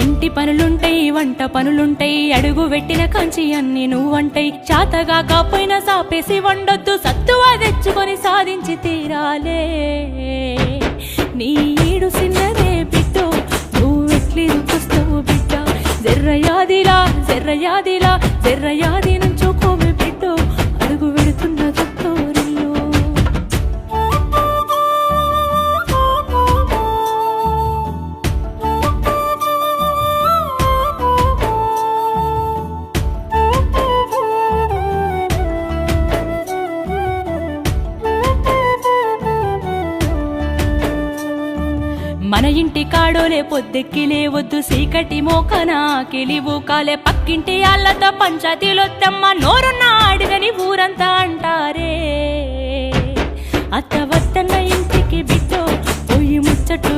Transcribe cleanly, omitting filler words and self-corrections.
ఇంటి పనులుంటాయి వంట పనులుంటాయి అడుగు పెట్టిన కంచి అన్ని నువ్వంటాయి చాతగా కాపోయినా సాపేసి వండొద్దు సత్తువా తెచ్చుకొని సాధించి తీరాలే నీ ఈడు సిన్నదే బిడ్డో నువ్వెట్లి దుఃఖిస్తావు బిడ్డ జర్రయాదిలా జర్రయాదిలా జర్రయాది నుంచోకోవే బిడ్డో అడుగు పెడుతున్న తొట్టోరిల్లు మన ఇంటి కాడోలే పొద్దెక్కి లేవద్దు సీకటి మోకనా కిలివు కాలే పక్కింటి అల్లతో పంచాయతీలొత్తమ్మ నోరున్న ఆడిదని ఊరంతా అంటారే అత్త వద్దన్న ఇంటికి బిడ్డో పోయి ముచ్చట్టు